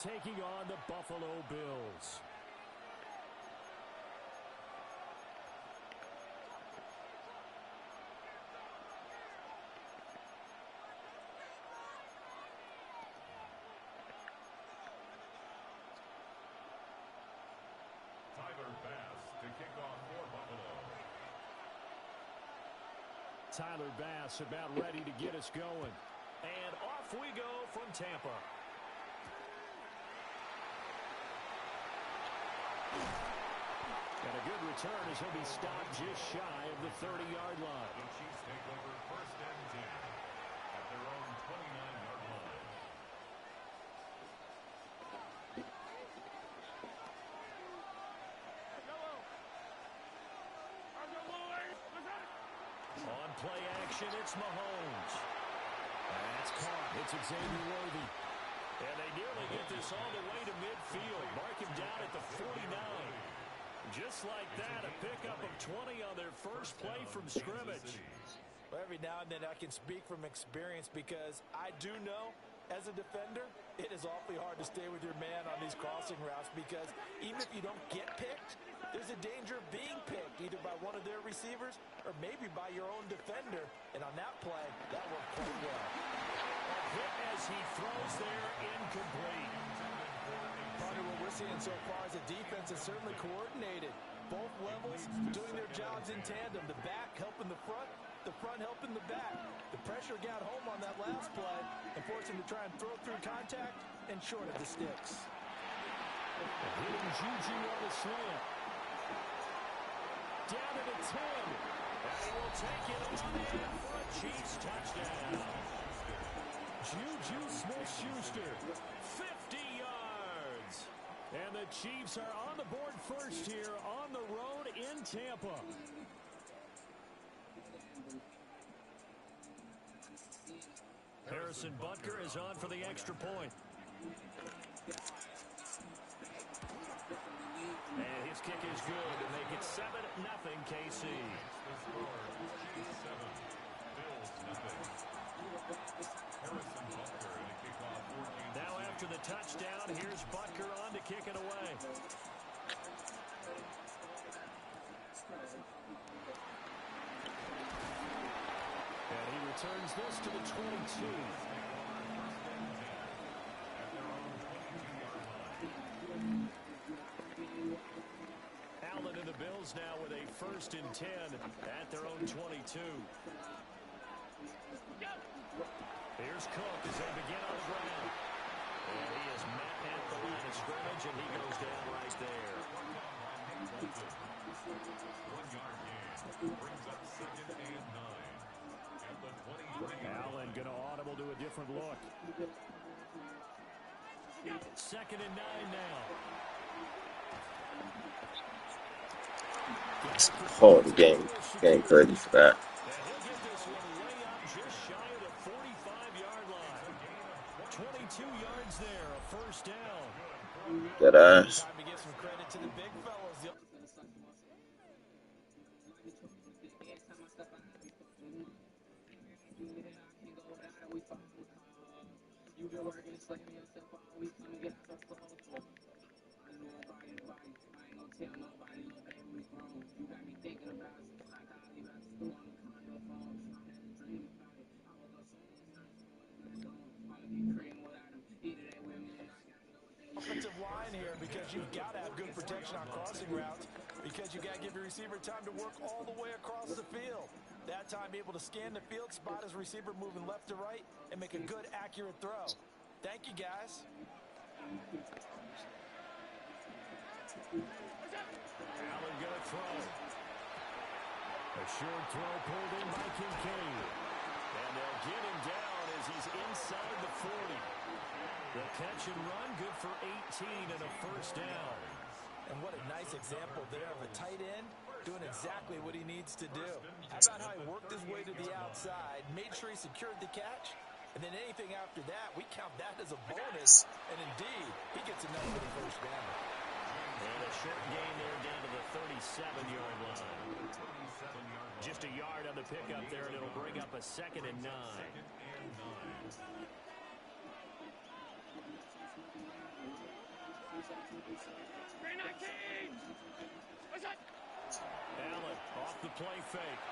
taking on the Buffalo Bills. Tyler Bass to kick off for Buffalo. Tyler Bass about ready to get us going. And off we go from Tampa. And a good return as he'll be stopped just shy of the 30-yard line. The Chiefs take over 1st and 10 at their own 29-yard line. On play action, it's Mahomes. That's caught. It's Xavier Worthy. And they nearly get this all the way to midfield. Mark him down at the 49. Just like that, a pickup of 20 on their first play from scrimmage. Well, every now and then I can speak from experience because I do know, as a defender, it is awfully hard to stay with your man on these crossing routes because even if you don't get picked, there's a danger of being picked either by one of their receivers or maybe by your own defender. And on that play, that worked quite well. A hit as he throws there, incomplete. Partner, what we're seeing so far is the defense is certainly coordinated. Both levels doing their jobs in tandem. The back helping the front helping the back. The pressure got home on that last play and forced him to try and throw through contact and short of the sticks. Hitting Juju on the slant. Down to the 10. And he will take it on in for a Chiefs touchdown. Juju Smith-Schuster, 50 yards. And the Chiefs are on the board first here on the road in Tampa. Harrison Butker is on for the extra point. And his kick is good to make it 7-0 KC. Now after the touchdown, here's Butker on to kick it away. And he returns this to the 22. Allen and the Bills now with a 1st and 10 at their own 22. Here's Cook as they begin on the ground. And he is met at the line of scrimmage, and he goes down right there. 1-yard gain brings up 2nd and 9 at the 23. Allen going to audible to a different look. 2nd and 9 now. Oh, the game 30 for that. And he'll get this one way up just shy of the 45-yard line. 22 yards there, a 1st down. That ass. Time to give some credit to the big fellas. Offensive line here because you've got to have good protection on crossing routes because you got to give your receiver time to work all the way across the field. That time, be able to scan the field, spot his receiver moving left to right, and make a good, accurate throw. Thank you, guys. Allen going to throw. A short throw pulled in by Kincaid. And they'll get him down as he's inside the 40. The catch and run, good for 18 and a 1st down. And what a nice example there of a tight end doing exactly what he needs to do. How about how he worked his way to the outside, made sure he secured the catch, and then anything after that, we count that as a bonus. And indeed, he gets enough for the 1st down. And a short gain there down to the 37-yard line. Just a yard on the pickup there, and it'll bring up a 2nd and 9. Allen off the play fake.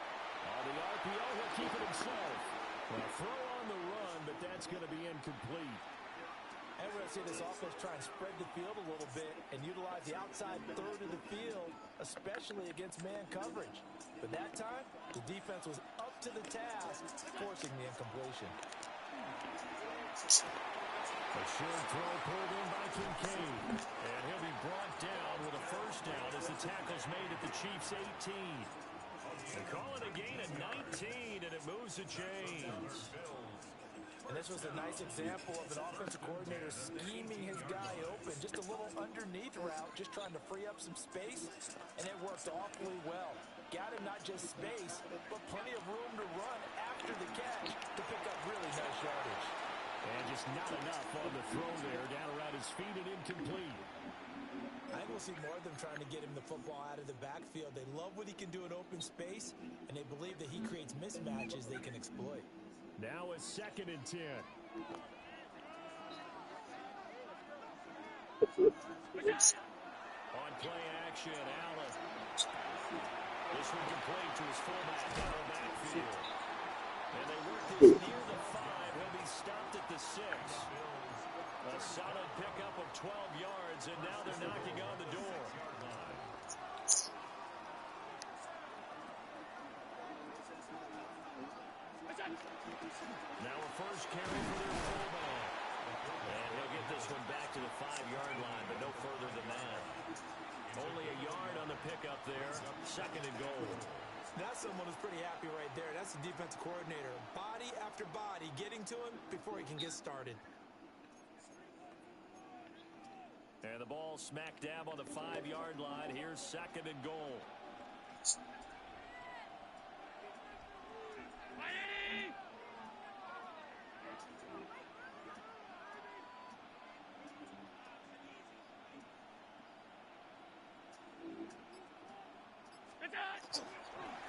On the RPO, he'll keep it himself. Well, throw on the run, but that's going to be incomplete. And we're going to see this offense try and spread the field a little bit and utilize the outside third of the field, especially against man coverage. But that time, the defense was up to the task, forcing the incompletion. A short throw pulled in by Kincaid. And he'll be brought down with a first down as the tackle's made at the Chiefs' 18. They call it a gain of 19, and it moves the chains. And this was a nice example of an offensive coordinator scheming his guy open. Just a little underneath route, just trying to free up some space, and it worked awfully well. Got him not just space, but plenty of room to run after the catch to pick up really nice yardage. And just not enough on the throw there, down around his feet and incomplete. I think we'll see more of them trying to get him the football out of the backfield. They love what he can do in open space, and they believe that he creates mismatches they can exploit. Now a 2nd and 10. On play action, Allen. This one complete to his fullback down the backfield. And they work this near the 5. He'll be stopped at the 6. A solid pickup of 12 yards, and now they're knocking on the door. Now a first carry for their fullback. And he'll get this one back to the 5-yard line, but no further than that. Only a yard on the pickup there. 2nd and goal. That's someone who's pretty happy right there. That's the defensive coordinator. Body after body getting to him before he can get started. And the ball smack dab on the 5-yard line. Here's 2nd and goal.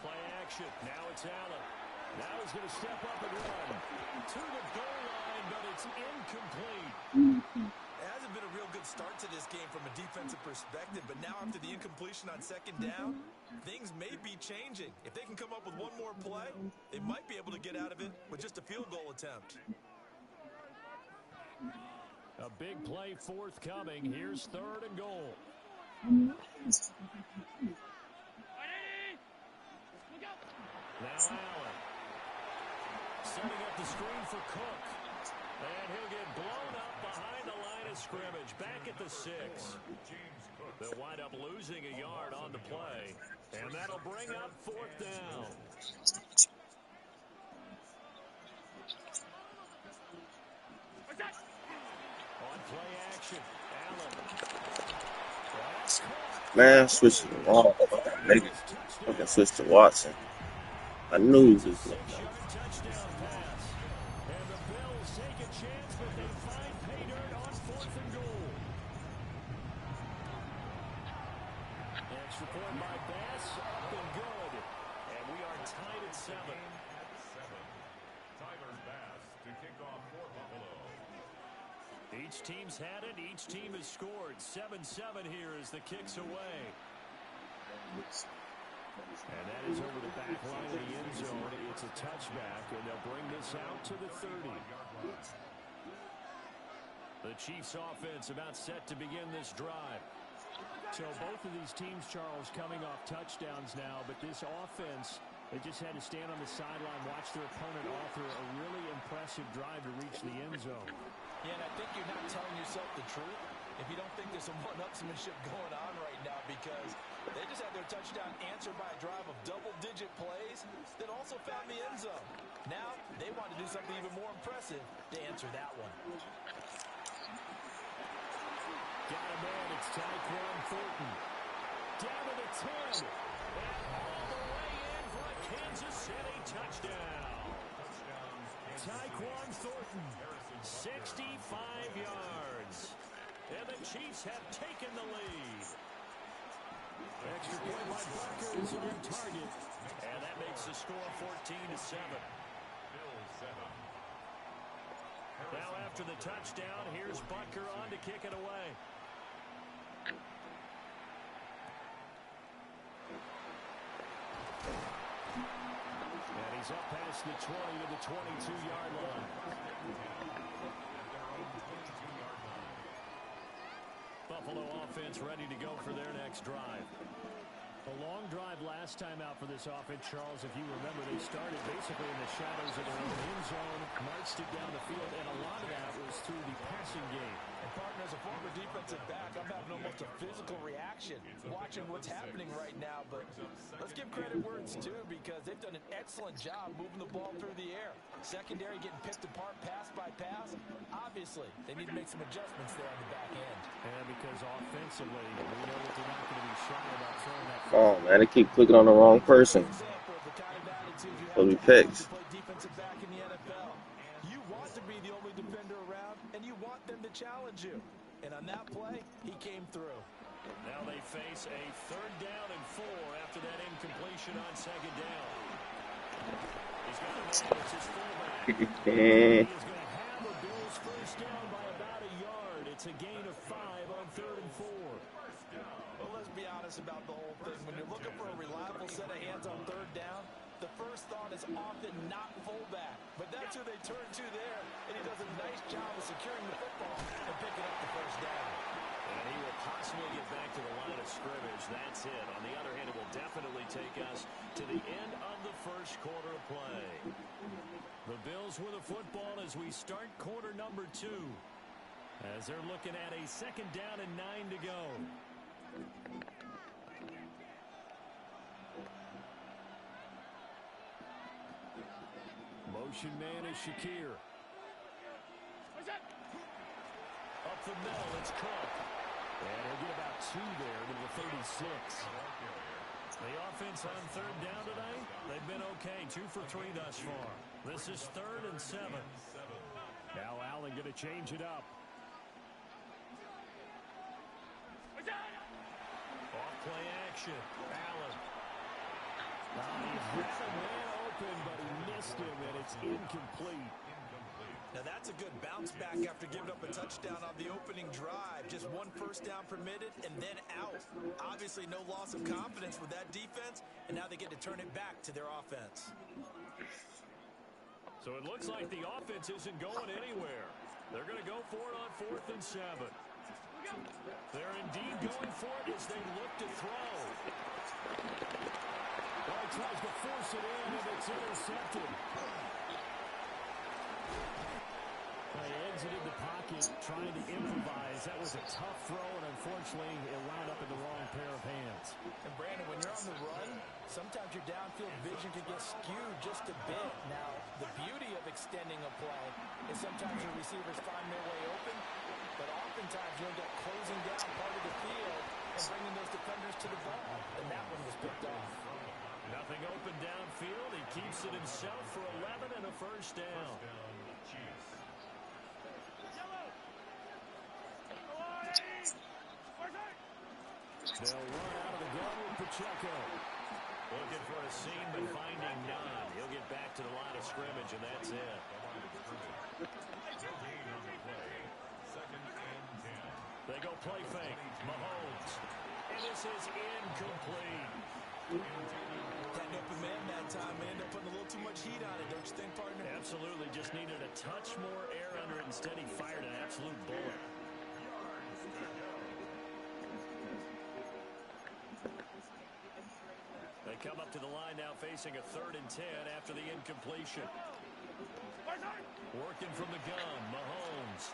Play action. Now it's Allen. Now he's going to step up and run. To the goal line, but it's incomplete. It hasn't been a real good start to this game from a defensive perspective, but now after the incompletion on 2nd down, things may be changing. If they can come up with one more play, they might be able to get out of it with just a field goal attempt. A big play forthcoming. Here's 3rd and goal. Now Allen. Setting up the screen for Cook. And he'll get blown up behind the line of scrimmage. Back at the 6. They'll wind up losing a yard on the play. And that'll bring up 4th down. On play action, Allen. Man, switch to the wrong. Nigga, fucking switch to Watson. I knew this was going to happen. 6-yard touchdown pass. And the Bills take a chance, but they find pay dirt on 4th and goal. Extra point by Bass, up and good. And we are tied at 7. Tyler Bass to kick off for Buffalo. Each team's had it. Each team has scored. 7-7 here as the kick's away. And that is over the back line of the end zone. It's a touchback, and they'll bring this out to the 30. The Chiefs offense about set to begin this drive. So both of these teams, Charles, coming off touchdowns now, but this offense, they just had to stand on the sideline, watch their opponent author a really impressive drive to reach the end zone. Yeah, and I think you're not telling yourself the truth if you don't think there's some one-upsmanship going on right now, because they just had their touchdown answered by a drive of double-digit plays that also found the end zone. Now they want to do something even more impressive to answer that one. Got a man, it's Tyquan Thornton. Down to the 10. And all the way in for a Kansas City touchdown. Tyquan Thornton, 65 yards. And the Chiefs have taken the lead. Extra point by Barker is on target. And that makes the score 14-7. Now after the touchdown, here's Butker on to kick it away. is up past the 20 to the 22-yard line. Buffalo offense ready to go for their next drive. A long drive last time out for this offense, Charles. If you remember, they started basically in the shadows of their own end zone, marched it down the field, and a lot of that was through the passing game. And partner, as a former defensive back, I'm having almost a physical reaction watching what's happening right now. But let's give credit where it's due, because they've done an excellent job moving the ball through the air. Secondary getting picked apart pass by pass. Obviously, they need to make some adjustments there on the back end. And because offensively, we know that they're not going to be shy about throwing that. Oh, man, they keep clicking on the wrong person. They'll be picked. Defensive back in the NFL. You want to be the only defender around, and you want them to challenge you. And on that play, he came through. Now they face a 3rd down and 4 after that incompletion on 2nd down. He's got a man, it's his fullback. He is going to have a Bills 1st down by about a yard. It's a gain of 5 on 3rd and 4. Well, let's be honest about the whole thing. When you're looking for a reliable set of hands on 3rd down, the first thought is often not fullback. But that's who they turn to there, and he does a nice job of securing the football and picking up the 1st down. And he will possibly get back to the line of scrimmage. That's it. On the other hand, it will definitely take us to the end of the 1st quarter of play. The Bills with the football as we start quarter number 2. As they're looking at a 2nd down and 9 to go. Motion man is Shakir. Up the middle, it's Cook. And he'll get about 2 there to the 36. The offense on 3rd down today, they've been okay. 2 for 3 thus far. This is 3rd and 7. Now Allen going to change it up. Off play action. Allen. He had a man open, but he missed him, and it's incomplete. Now that's a good bounce back after giving up a touchdown on the opening drive. Just 1 1st down permitted and then out. Obviously no loss of confidence with that defense, and now they get to turn it back to their offense. So it looks like the offense isn't going anywhere. They're going to go for it on 4th and 7. They're indeed going for it as they look to throw. Well, he tries to force it in, and it's intercepted. He exited the pocket trying to improvise. That was a tough throw, and unfortunately, it wound up in the wrong pair of hands. And Brandon, when you're on the run, sometimes your downfield vision can get skewed just a bit. Now, the beauty of extending a play is sometimes your receivers find their way open, but oftentimes you end up closing down part of the field and bringing those defenders to the ball. And that one was picked off. Nothing open downfield. He keeps it himself for 11 and a 1st down. They'll run out of the gun with Pacheco. Looking for a seam, but finding none. He'll get back to the line of scrimmage, and that's it. They go play fake. Mahomes. And this is incomplete. That open man that time may end up putting a little too much heat on it, don't you think, partner? Absolutely. Just needed a touch more air under it. Instead, he fired an absolute bullet. They come up to the line now facing a 3rd and 10 after the incompletion. Working from the gun, Mahomes.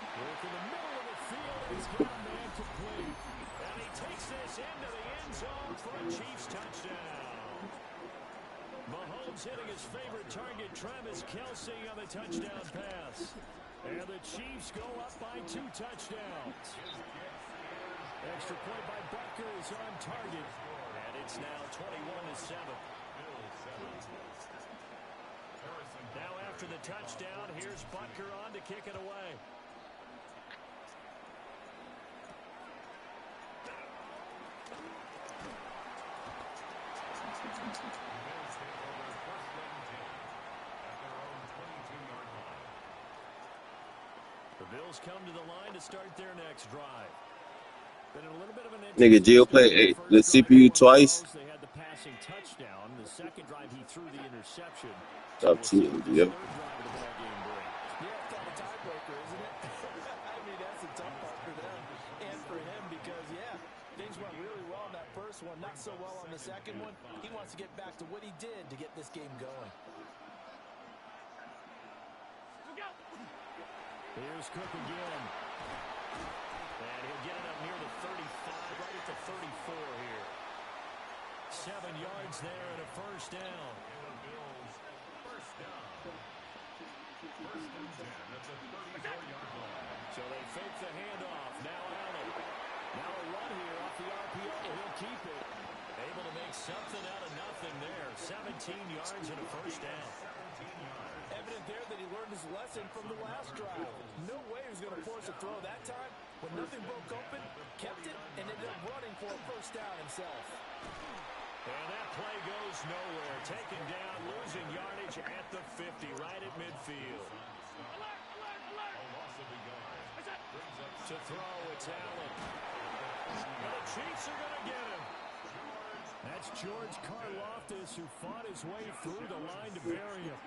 Working the middle of the field, he's got a man complete. And he takes this into the end zone for a Chiefs touchdown. Mahomes hitting his favorite target, Travis Kelce, on the touchdown pass. And the Chiefs go up by 2 touchdowns. Extra point by Butker is on target. And it's now 21-7. Now after the touchdown, here's Butker on to kick it away. The Bills come to the line to start their next drive. Been a little bit of an Nigga, interesting Jill start to the played the first drive CPU for the twice. Bills. They had the passing touchdown. The second drive, he threw the interception. So Top we'll see two, what this Jill. third drive of the ball game brings. Yeah, it's kind of tiebreaker, isn't it? I mean, that's the tough part for them and for him because, yeah, things went really well in that first one, not so well on the second one. He wants to get back to what he did to get this game going. Here's Cook again. And he'll get it up near the 35, right at the 34 here. 7 yards there and a first down. First down. First and 10 at the 34-yard line. So they fake the handoff. Now Allen. Now a run here off the RPO. He'll keep it. Able to make something out of nothing there. 17 yards and a first down. Evident there that he learned his lesson from the last drive. No way he was going to force a throw that time. When nothing broke open, kept it, and ended up running for a first down himself. And that play goes nowhere. Taken down, losing yardage at the 50, right at midfield. To throw, it's Allen. And the Chiefs are going to get him. That's George Karlaftis, who fought his way through the line to bury him.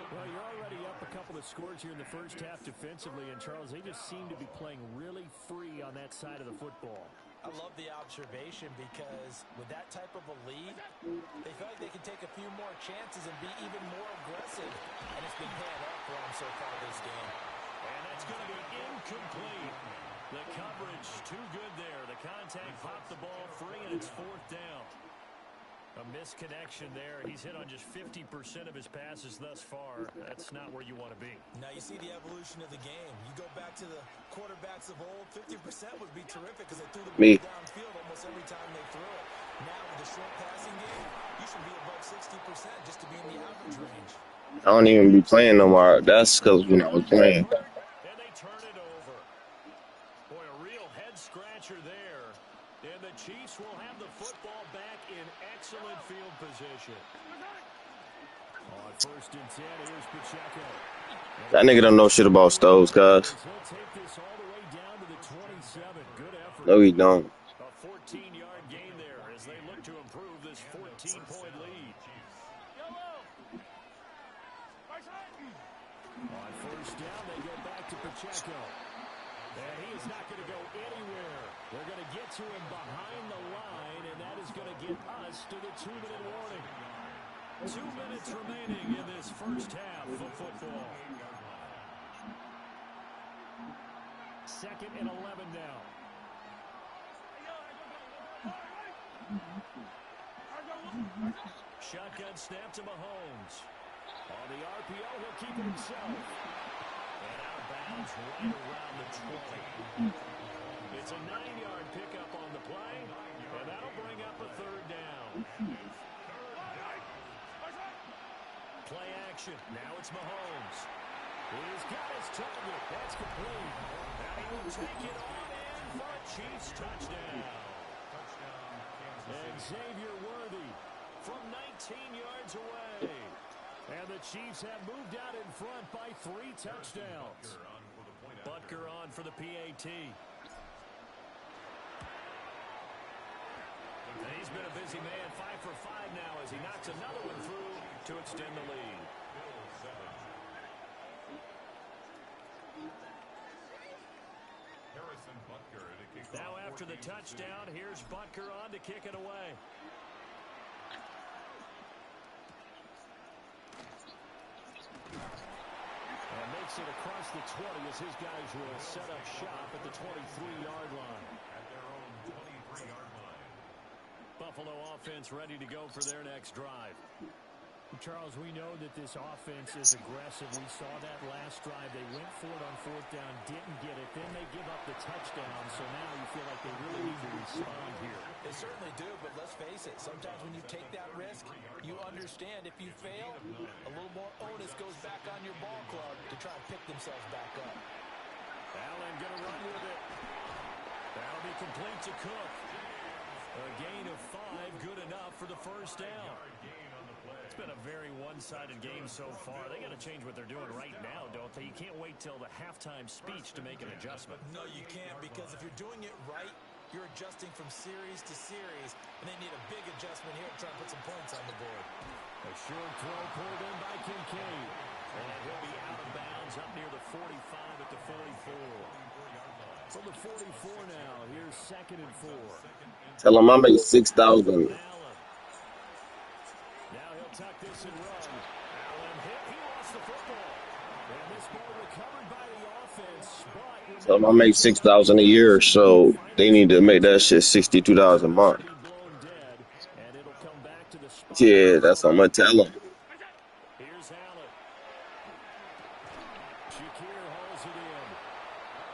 Well, you're already up a couple of scores here in the first half defensively, and Charles, they just seem to be playing really free on that side of the football. I love the observation because with that type of a lead, they feel like they can take a few more chances and be even more aggressive. And it's been paying off for them so far this game. And that's going to be incomplete. The coverage too good there. The contact popped the ball free, and it's fourth down. A misconnection there. He's hit on just 50% of his passes thus far. That's not where you want to be. Now you see the evolution of the game. You go back to the quarterbacks of old, 50% would be terrific because they threw the ball downfield almost every time they threw it. Now with the short passing game, you should be above 60% just to be in the average range. I don't even be playing no more. That's because when I was playing. And they turn it over. Boy, a real head scratcher there. And the Chiefs will have the football back in excellent field position. On first and 10, here's Pacheco. That nigga don't know shit about stoves, guys. He'll take this all the way down to the 27. Good effort. No, he don't. A 14-yard gain there as they look to improve this 14-point lead. On first down, they go back to Pacheco. And he is not going to go anywhere. They're going to get to him behind the line, and that is going to get us to the 2-minute warning. 2 minutes remaining in this first half of football. Second and 11 now. Shotgun snap to Mahomes. On the RPO, he'll keep it himself. And out of bounds right around the 20. It's a 9-yard pickup on the play, and that'll bring up a third down. Play action. Now it's Mahomes. He's got his target. That's complete. Now he will take it on in for a Chiefs touchdown. And Xavier Worthy from 19 yards away. And the Chiefs have moved out in front by 3 touchdowns. Butker on for the PAT. And he's been a busy man, 5 for 5 now as he knocks another one through to extend the lead. Now after the touchdown, here's Butker on to kick it away. And makes it across the 20 as his guys will set up shop at the 23-yard line. At their own 23-yard line. Buffalo offense ready to go for their next drive. Charles, we know that this offense is aggressive. We saw that last drive. They went for it on fourth down, didn't get it. Then they give up the touchdown. So now you feel like they really need to respond here. They certainly do, but let's face it. Sometimes when you take that risk, you understand if you fail, a little more onus goes back on your ball club to try and pick themselves back up. Allen going to run with it. That'll be complete to Cook. A gain of 5, good enough for the first down. It's been a very one-sided game so far. They got to change what they're doing right now, don't they? You can't wait till the halftime speech to make an adjustment. No, you can't, because if you're doing it right, you're adjusting from series to series, and they need a big adjustment here to try and put some points on the board. A short throw pulled in by Kincaid. And he'll be out of bounds up near the 45 at the 44. From the 44 now, here's 2nd and 4. Tell him I make 6,000. Allen. Now he'll tuck this and run. Allen hit. He lost the football. And this ball recovered by the offense. But Tell him I make 6,000 a year, so they need to make that shit 62,000 a month. blown dead. And it'll come back to the spot. Yeah, that's what I'm gonna tell him. Here's Allen. Shakir hauls it in.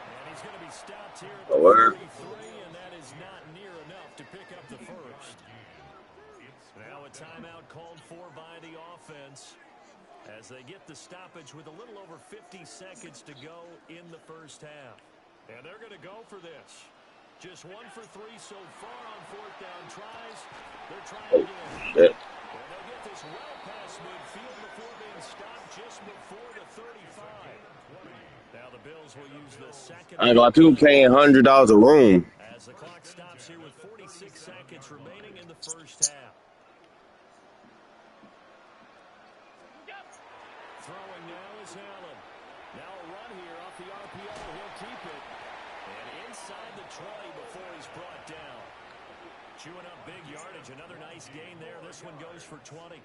And he's going to be stopped here at the Word. 33, and that is not near enough to pick up the first. Now a timeout called for by the offense as they get the stoppage with a little over 50 seconds to go in the first half. And they're going to go for this. Just 1 for 3 so far on 4th down tries. They're trying again. Yeah. And they'll get this well past midfield before being stopped just before the 35. Now the Bills will use the second. I ain't gonna lie, people paying $100 a room. As the clock stops here with 46 seconds remaining in the first half. Throwing now is Allen. Now a run here off the RPO. He'll keep it. And inside the 20 before he's brought down. Chewing up big yardage. Another nice gain there. This one goes for 20.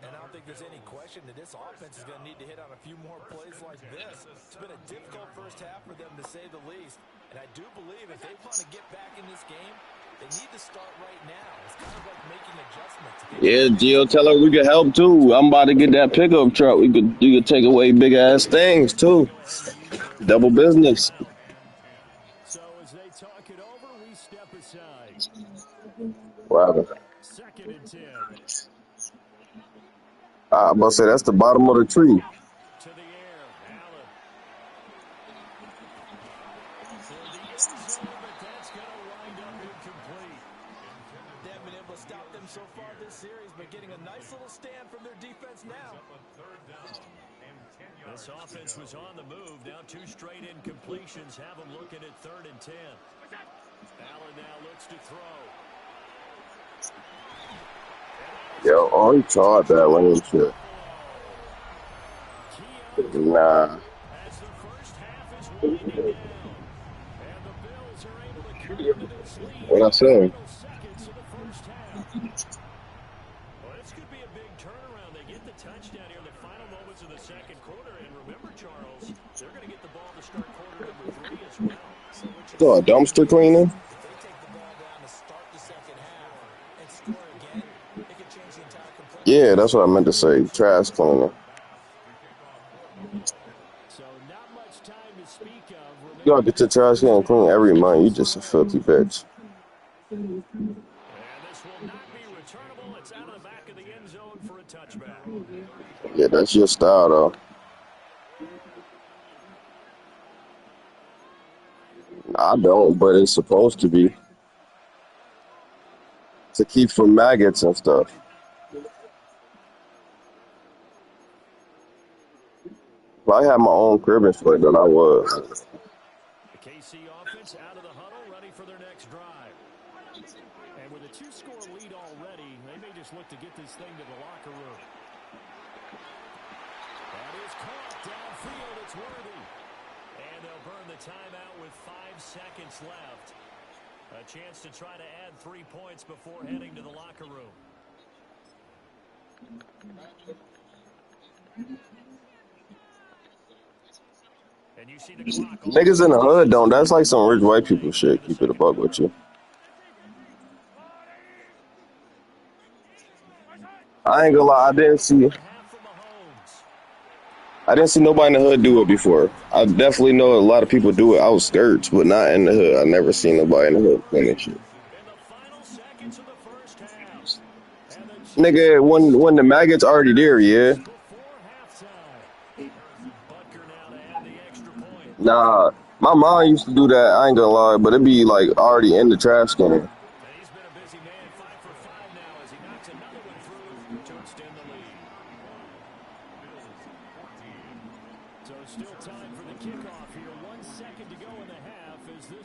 And I don't think there's any question that this offense is going to need to hit on a few more plays like this. It's been a difficult first half for them, to say the least. And I do believe if they want to get back in this game, they need to start right now. It's kind of like making adjustments. Yeah, Gio, tell her we could help too. I'm about to get that pickup truck. You could take away big ass things too. Double business. So as they talk it over, we step aside. Wow. 2nd and 10. I'm about to say that's the bottom of the tree. To the air. Allen. For the end zone, but that's going to wind up incomplete. They haven't been able to stop them so far this series, but getting a nice little stand from their defense now. This offense was on the move. Now 2 straight incompletions have them looking at 3rd and 10. Allen now looks to throw. Yo, oh, he tried that lame shit. Nah. As the first half is winding down. And the Bills are able to cut into this lead. What I say? Final seconds of the first half. Well, this could be a big turnaround. They get the touchdown here in the final moments of the second quarter. And remember, Charles, they're going to get the ball to start quarter number 3 as well. So a dumpster cleaning? If they take the ball down to start the second half and score again, it could change the entire complexion. Yeah, that's what I meant to say. Trash cleaner. So not much time to speak of. You gotta get your trash can clean every month. You just a filthy bitch. And this will not be returnable. It's out of the back of the end zone for a touchback. Yeah, that's your style though. I don't, but it's supposed to be. To keep from maggots and stuff. If I had my own cribbing foot, then I would. The KC offense out of the huddle, ready for their next drive. And with a 2-score lead already, they may just look to get this thing to the locker room. That is caught downfield. It's Worthy. And they'll burn the timeout with 5 seconds left. A chance to try to add 3 points before heading to the locker room. And you see the clock. Niggas in the hood don't. That's like some rich white people shit. Keep it a buck with you. I ain't gonna lie. I didn't see nobody in the hood do it before. I definitely know a lot of people do it outskirts, but not in the hood. I never seen nobody in the hood doing that shit. Nigga, when the maggot's already there, yeah. Nah, my mom used to do that. I ain't gonna lie, but it be like already in the trash can. He's been a busy man, 5 for 5 now as he knocks another one through to extend the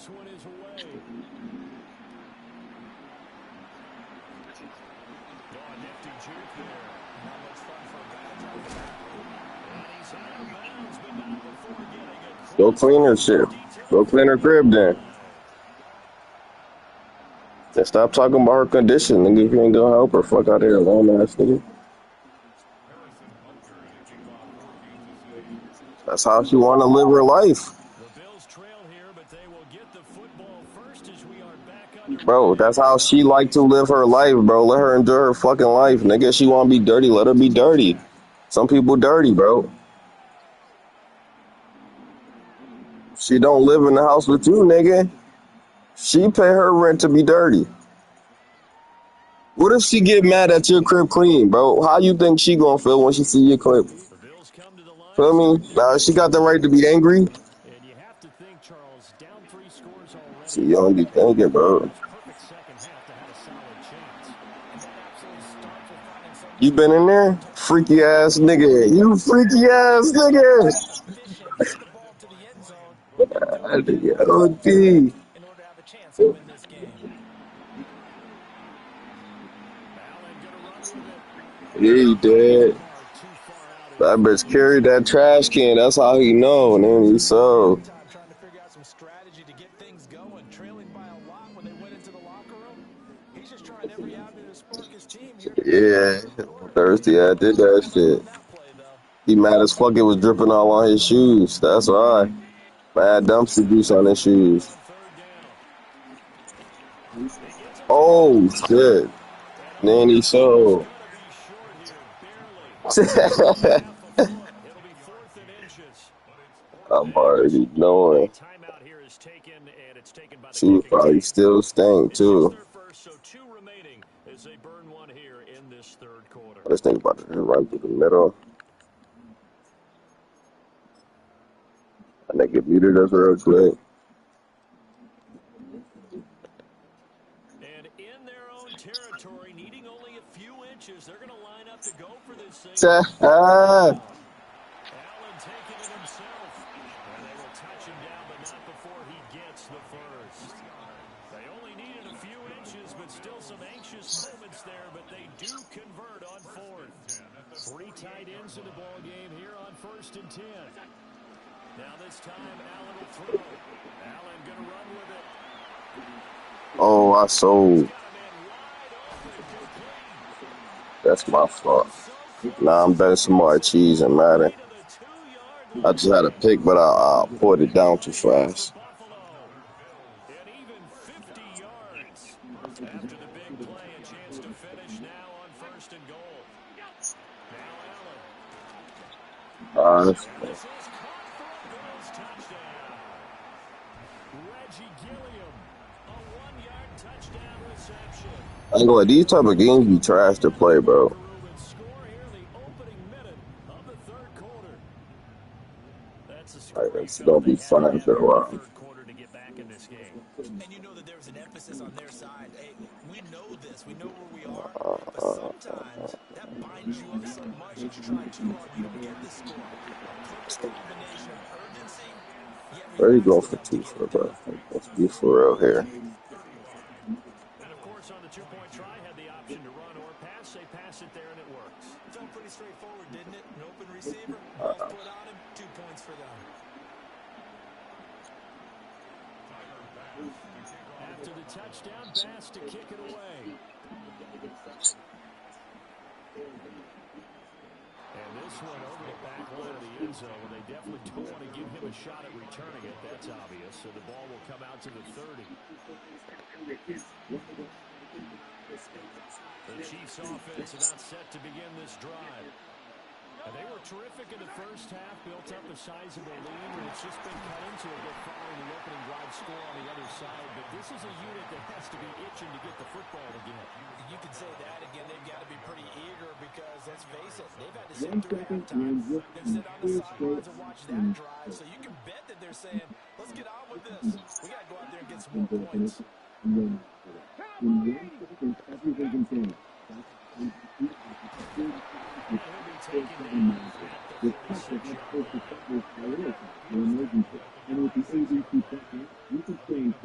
this one is away. Oh, a nifty juke there. Not much fun for a guy to try to get back. And he's out of bounds, but not before getting Go across clean her the shit. 52. Go clean her crib then. And stop talking about her condition, nigga. If you ain't gonna help her, fuck out of here, lame ass nigga. That's how she wanna live her life. The Bills trail here, but they will get the football first as we are back underway. Bro, that's how she like to live her life, bro. Let her enjoy her fucking life. Nigga, she wanna be dirty, let her be dirty. Some people dirty, bro. She don't live in the house with you, nigga. She pay her rent to be dirty. What if she get mad at your crib clean, bro? How you think she gonna feel when she see your crib? The Bills come to the line. Feel me? Now she got the right to be angry. And you have to think, Charles, down 3 scores already. She don't be thinking, bro. Perfect second half to have a solid chance. And that absolutely starts with finding some You been in there? Freaky ass nigga. You freaky ass nigga. efficient, get the ball to the end zone, and do That what nigga OD. in order to have a chance to win this game. Allen gonna run with it. Yeah, he did. Too far out. That bitch carried that trash can. That's how he know. And then he so. Time trying to figure out some strategy to get things going, trailing by a lot when they went into the locker room. He's just trying every avenue to spark his team here. Yeah. Thursday, I did that shit. That play though. He mad as fuck. It was dripping all on his shoes. That's why. Mad dumpster juice on his shoes. Oh, shit. Then he so. It'll be 4th and inches. I'm already knowing. Timeout here is taken, and it's taken by the She was kicking probably team. still stink, It's too. just their first, so 2 remaining as they burn one here in this 3rd quarter. I just think about it right through the middle. And they get muted us real quick. And in their own territory, needing only a few inches, they're going to line up to go for this thing. Ah. Allen taking it himself. And they will touch him down, but not before he gets the first. They only needed a few inches, but still some anxious moments there, but they do convert on 4th. 3 tight ends in the ball game here on 1st and 10. Now this time, Allen will throw. Allen going to run with it. Oh, I sold. Got a man wide open, complete. That's my fault. Nah, I'm betting some more cheese and matter. To the 2-yard I just had a pick, but I poured it down too fast. Buffalo. And even 50 yards. After the big play, a chance to finish now on 1st and goal. Now Allen. That's This is caught for a Bills touchdown. Reggie Gilliam, a 1-yard touchdown reception. I ain't gonna lie, these type of games be trash to play, bro. Score here in the opening minute of the 3rd quarter. That's a Like, score it's gonna be fun for a while. 3rd quarter to get back in this game. And you know that there was an emphasis on their side. Hey, we know this. We know where we are. But sometimes that binds you up so much that you try too hard. You don't get the score. A perfect combination of urgency. Yet Where you going for two for, bro? Let's be for real here. And of course, on the 2-point try, had the option to run or pass. They pass it there, and it works. felt pretty straightforward, didn't it? An open receiver, ball put on him, 2 points for them. After the touchdown, Bass to kick it away. And this one over the back line of the end zone. They definitely don't want to give him a shot at returning it. That's obvious. So the ball will come out to the 30. The Chiefs offense about set to begin this drive. And they were terrific in the first half, built up a sizable lead, and it's just been cut into a bit following the opening drive score on the other side. But this is a unit that has to be itching to get the football again. You can say that again. They've got to be pretty eager because, let's face it, they've had to sit through halftime. They've sit on the sidelines and watch that drive. So you can bet that they're saying, let's get on with this. We got to go out there and get some more points. And he'll be taken down at the 46-yard line.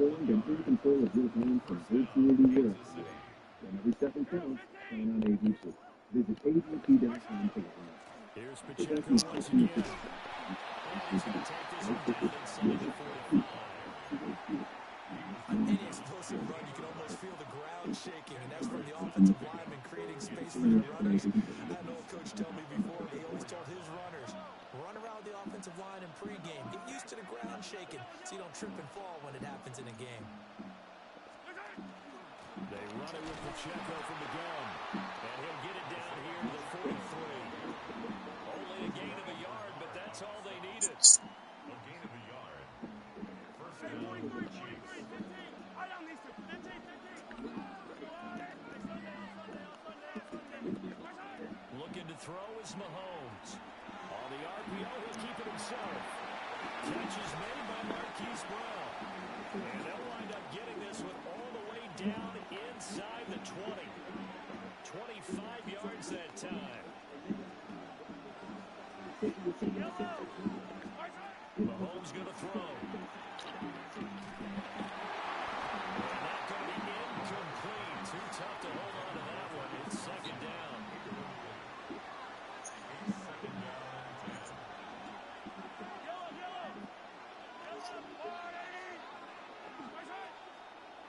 Here's Pacheco once again. And he's going to take this one down inside the 45. On any explosive run, you can almost feel the ground shaking, and that's from the offensive lineman creating space for your runners. I had an old coach tell me before, he always told his runners, run around the offensive line in pregame. Get used to the ground shaking so you don't trip and fall when it happens in a game. They run it with Pacheco from the gun. And he'll get it down here to the 43. Only a gain of a yard, but that's all they needed. A gain of a yard. First down, Chiefs. Looking to throw is Mahomes. On the RPO, he'll keep it himself. Catch is made by Marquise Brown. And they'll wind up getting this one all the way down inside the 20. 25 yards that time. Mahomes going to throw. And that's going to be incomplete. Too tough to hold on to that one. It's second down.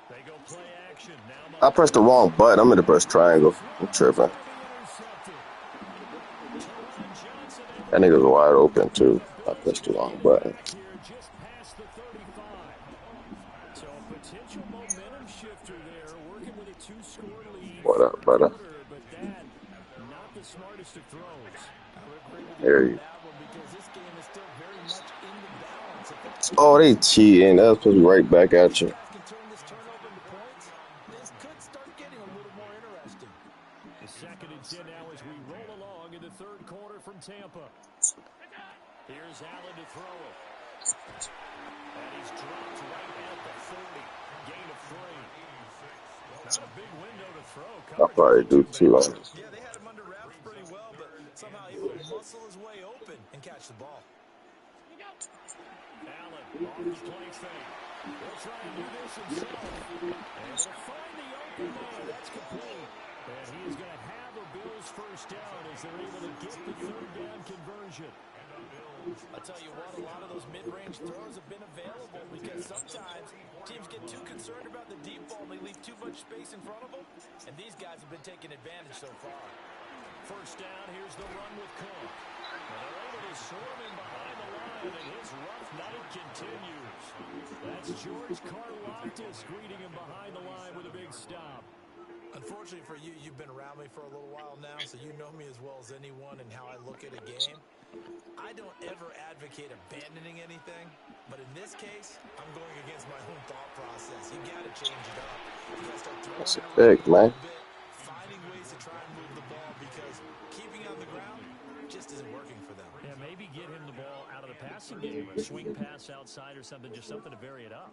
They go play action. Now I pressed the wrong button. I'm gonna press triangle. I'm tripping. That nigga's wide open too. I pressed the wrong button. Just past the 35. So a potential momentum shifter there, working with a 2-score lead. What up, brother? But that, not the smartest of throws. I would agree with There you on you. that one because this game is still very much in the balance. If Oh, they cheating. That was supposed to be right back at you. guys can turn this turnover into points, this could start getting a little more interesting. The 2nd and 10 now as we roll along in the 3rd quarter from Tampa. Here's Allen to throw it. And he's dropped right at the 40. Gain of 3. Not a big window to throw. I'll probably do too long. Yeah, they had him under wraps pretty well, but somehow able to muscle his way open and catch the ball. Allen off the play fake. He'll try to do this himself. And to find the open man. That's complete. And he is going to have a Bills first down as they're able to get the 3rd down conversion. I'll tell you what, a lot of those mid-range throws have been available because sometimes teams get too concerned about the deep ball and they leave too much space in front of them, and these guys have been taking advantage so far. First down, here's the run with Cook. And they're able to swarm him behind the line, and his rough night continues. That's George Karlaftis greeting him behind the line with a big stop. Unfortunately for you, you've been around me for a little while now, so you know me as well as anyone and how I look at a game. I don't ever advocate abandoning anything, but in this case, I'm going against my own thought process. You got to change it up. You got to start throwing That's it a around big, a man. little bit, finding ways to try and move the ball because keeping it on the ground just isn't working for them. Yeah, maybe get him the ball out of the passing game, a swing pass outside or something, just something to vary it up.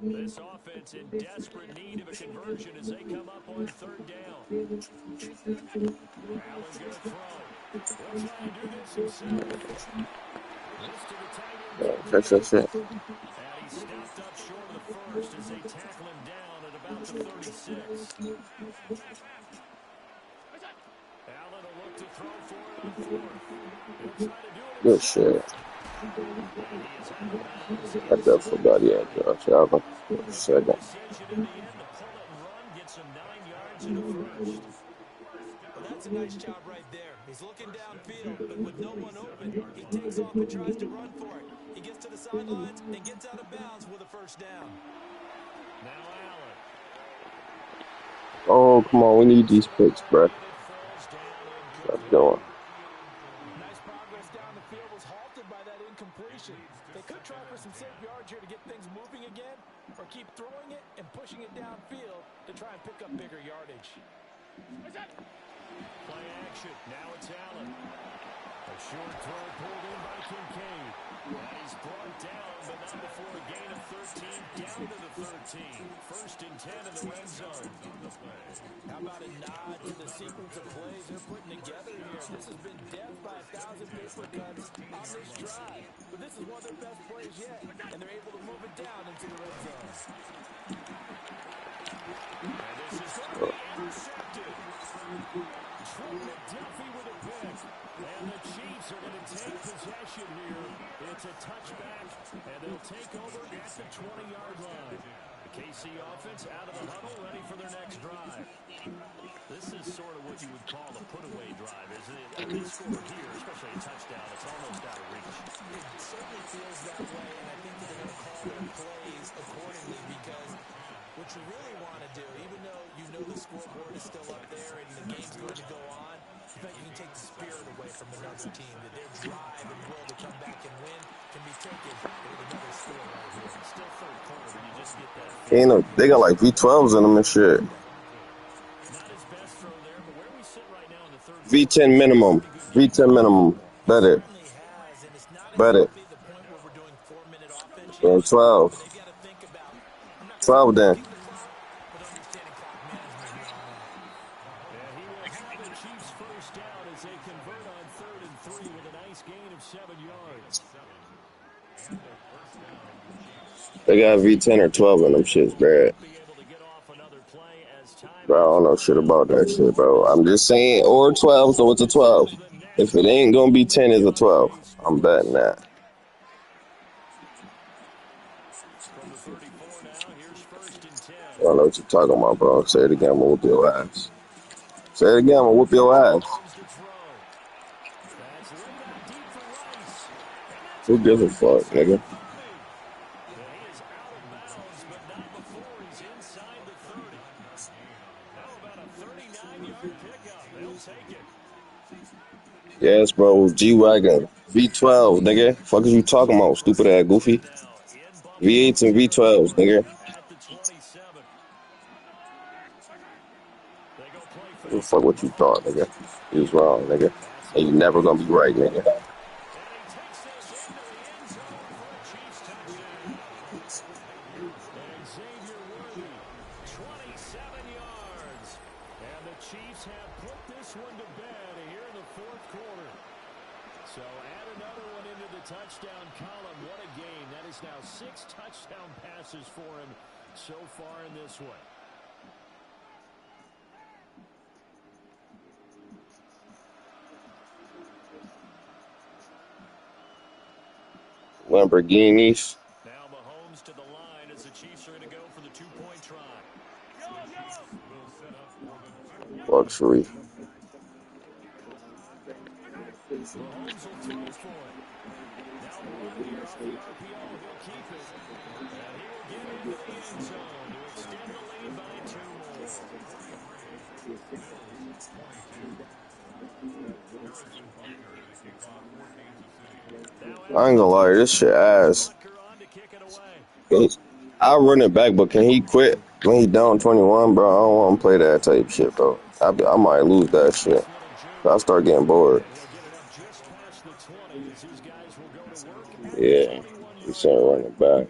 This offense in desperate need of a conversion as they come up on 3rd down. Allen's going to throw. He'll try and do this himself. This to the tight end. Catch that shit. And he stepped up short of the first as they tackle him down at about the 36. Allen will look to throw for it on 4th. He'll try to do it Good himself. shit. I definitely forgot he had Josh Allen for a second. Decision in the end to pull it and run, get some 9 yards in the first. Well, that's a nice job right there. He's looking downfield, but with no one open, he takes off and tries to run for it. He gets to the sidelines and gets out of bounds with a first down. Now Allen. Oh, come on. We need these picks, bro. It falls down Let's go. Nice progress down the field was halted by that incompletion. They could try for some safe yards here to get things moving again, or keep throwing it and pushing it downfield to try and pick up bigger yardage. Play action. Now it's Allen. A short throw pulled in by Kincaid. And he's brought down, but not before a gain of 13, down to the 13. 1st and 10 in the red zone. How about a nod to the sequence of plays they're putting together here? This has been death by 1,000 paper cuts on this drive. But this is one of their best plays yet, and they're able to move it down into the red zone. take over at the 20-yard line. The KC offense out of the huddle, ready for their next drive. This is sort of what you would call a put-away drive, isn't it? I mean, they score here, especially a touchdown. It's almost out of reach. It certainly feels that way, and I think they're going to call their plays accordingly because what you really want to do, even though you know the scoreboard is still up there and the game's going to go on, you think you can take the spirit away from another team, that their drive and will to come back and win can be taken with another score right here. Still third quarter, but you just get that You feeling. know, they got like V12s in them and shit. Not his best throw there, but where we sit right now in the third quarter, V10 minimum. V10 minimum. Bet it. Certainly has, and it's not Bet it. exactly the point where we're doing 4-minute offense yet. 12. They've got to think about, I'm not 12 then. the clock, but understanding clock management here on out. Yeah, he will have the Chiefs first down as they convert on 3rd and 3 with a nice gain of 7 yards. They got V10 or 12 in them shits, bad. Be able to get off another play as time Bro, I don't know shit about that shit, bro. I'm just saying, or 12, so it's a 12. If it ain't gonna be 10, it's a 12. I'm betting that. from the 34 now. Here's 1st and 10. I don't know what you're talking about, bro. Say it again, I'm gonna whoop your ass. Say it again, I'm gonna whoop your ass. Mahomes to throw. That's laid out deep for Rice. And that's Who gives a fuck, nigga? coming. Yeah, he is out of bounds, but not before he's inside the 30. How about a 39-yard pickup? They'll take it. Yes, bro. G-Wagon. V12, nigga. Fuck is you talking about, stupid ass goofy? Now in Buffalo V8s and V12s, nigga. at the 27. They go play What the fake. fuck what you thought, nigga? You was wrong, nigga. And you never gonna be right, nigga. And he takes this into the end zone for a Chiefs touchdown. And Xavier Worthy, 27 yards. And the Chiefs have put this one to bed here in the 4th quarter. So add another one into the touchdown column. What a game. That is now 6 touchdown passes for him so far in this one. Lamborghinis. Now Mahomes to the line as the Chiefs are going to go for the 2-point try. Luxury. Mahomes will throw for it. Now the run here off the RPO. He'll keep it. And he will get into the end zone to extend the lead by 2 more. I ain't gonna lie, this shit ass. Butker on to kick it away. I'll run it back, but can he quit when he down 21, bro? I don't want to play that type shit, bro. I might lose that shit. I start getting bored. He'll get it up just past the 20 as his guys will go to work. Yeah, he said run it back.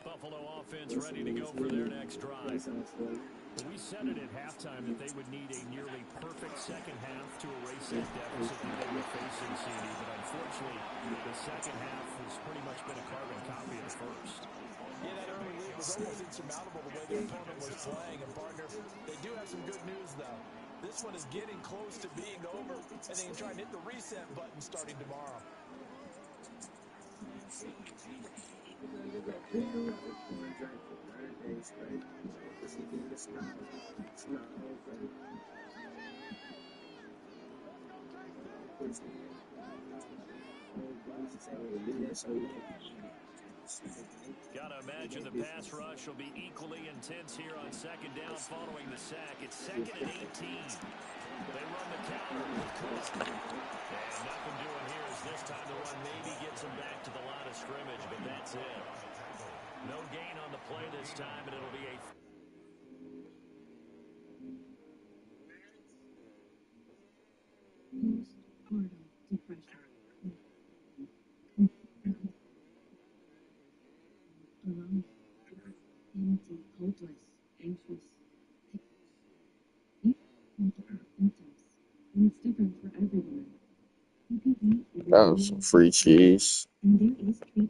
Buffalo offense ready to go for their next drive. We said it at halftime that they would need a nearly perfect second half to erase that deficit that they were facing, CD. But unfortunately, the second half has pretty much been a carbon copy of the first. Yeah, that early lead was almost insurmountable the way their opponent was playing. And, partner, they do have some good news, though. This one is getting close to being over, and they can try and hit the reset button starting tomorrow. Gotta imagine the pass rush will be equally intense here on second down following the sack. It's 2nd and 18. They run the counter with Cook. And nothing doing here as this time the run maybe gets them back to the line of scrimmage, but that's it. No gain on the play this time, and it'll be a... Postpartum depression. Alone, empty, hopeless, anxious. Each multiple symptoms, and it's different for everyone. You can eat That was some free cheese. and there is treatment.